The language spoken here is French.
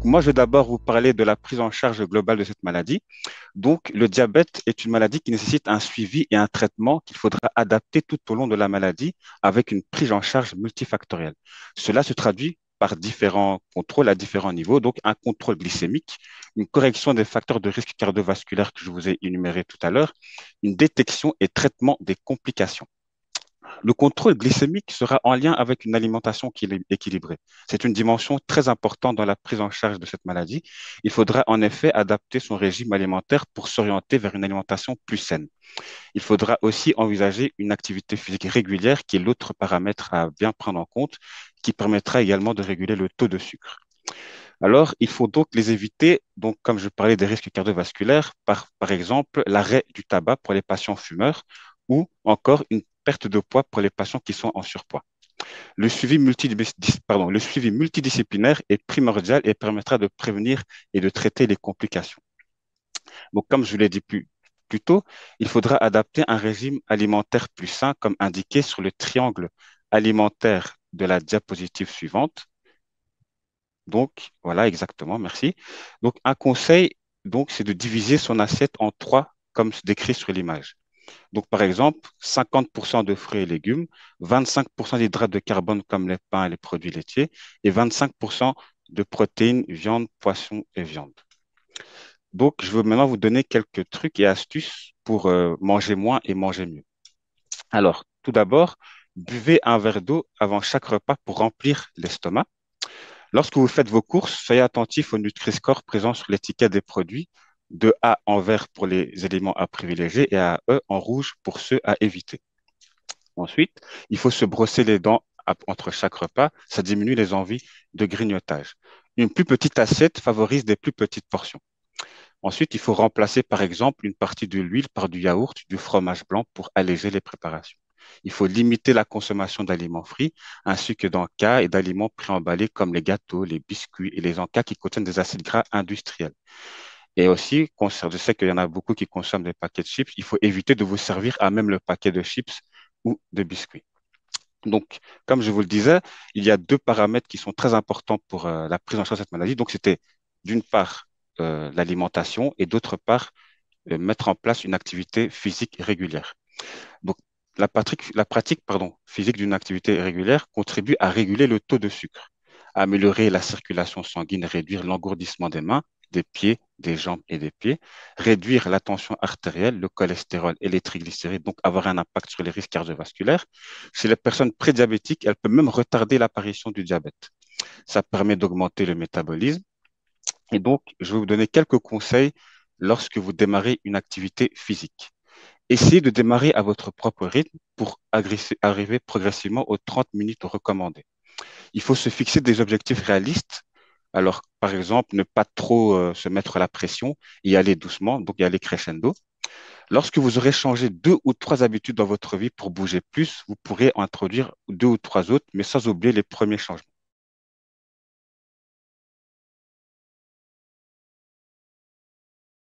Donc, moi, je vais d'abord vous parler de la prise en charge globale de cette maladie. Donc, le diabète est une maladie qui nécessite un suivi et un traitement qu'il faudra adapter tout au long de la maladie avec une prise en charge multifactorielle. Cela se traduit par différents contrôles à différents niveaux. Donc, un contrôle glycémique, une correction des facteurs de risque cardiovasculaire que je vous ai énumérés tout à l'heure, une détection et traitement des complications. Le contrôle glycémique sera en lien avec une alimentation qui est équilibrée. C'est une dimension très importante dans la prise en charge de cette maladie. Il faudra en effet adapter son régime alimentaire pour s'orienter vers une alimentation plus saine. Il faudra aussi envisager une activité physique régulière, qui est l'autre paramètre à bien prendre en compte, qui permettra également de réguler le taux de sucre. Alors, il faut donc les éviter. Donc, comme je parlais des risques cardiovasculaires, par exemple, l'arrêt du tabac pour les patients fumeurs ou encore une perte de poids pour les patients qui sont en surpoids. Le suivi multidisciplinaire est primordial et permettra de prévenir et de traiter les complications. Donc, comme je l'ai dit plus tôt, il faudra adapter un régime alimentaire plus sain, comme indiqué sur le triangle alimentaire de la diapositive suivante. Donc, voilà, exactement, merci. Donc, un conseil, donc, c'est de diviser son assiette en trois, comme décrit sur l'image. Donc, par exemple, 50% de fruits et légumes, 25% d'hydrates de carbone comme les pains et les produits laitiers, et 25% de protéines, viande, poisson et viande. Donc, je veux maintenant vous donner quelques trucs et astuces pour manger moins et manger mieux. Alors, tout d'abord, buvez un verre d'eau avant chaque repas pour remplir l'estomac. Lorsque vous faites vos courses, soyez attentif au Nutri-Score présent sur l'étiquette des produits, de A en vert pour les éléments à privilégier et à E en rouge pour ceux à éviter. Ensuite, il faut se brosser les dents entre chaque repas, ça diminue les envies de grignotage. Une plus petite assiette favorise des plus petites portions. Ensuite, il faut remplacer par exemple une partie de l'huile par du yaourt, du fromage blanc pour alléger les préparations. Il faut limiter la consommation d'aliments frits ainsi que d'encas et d'aliments préemballés comme les gâteaux, les biscuits et les encas qui contiennent des acides gras industriels. Et aussi, je sais qu'il y en a beaucoup qui consomment des paquets de chips, il faut éviter de vous servir à même le paquet de chips ou de biscuits. Donc, comme je vous le disais, il y a deux paramètres qui sont très importants pour la prise en charge de cette maladie. Donc, c'était d'une part l'alimentation et d'autre part mettre en place une activité physique régulière. Donc, la pratique physique d'une activité régulière contribue à réguler le taux de sucre, à améliorer la circulation sanguine, réduire l'engourdissement des mains, des pieds, des jambes et des pieds, réduire la tension artérielle, le cholestérol et les triglycérides, donc avoir un impact sur les risques cardiovasculaires. Chez les personnes prédiabétiques, elle peut même retarder l'apparition du diabète. Ça permet d'augmenter le métabolisme. Et donc, je vais vous donner quelques conseils lorsque vous démarrez une activité physique. Essayez de démarrer à votre propre rythme pour arriver progressivement aux 30 minutes recommandées. Il faut se fixer des objectifs réalistes. Alors, par exemple, ne pas trop se mettre la pression, y aller doucement, donc y aller crescendo. Lorsque vous aurez changé deux ou trois habitudes dans votre vie pour bouger plus, vous pourrez en introduire deux ou trois autres, mais sans oublier les premiers changements.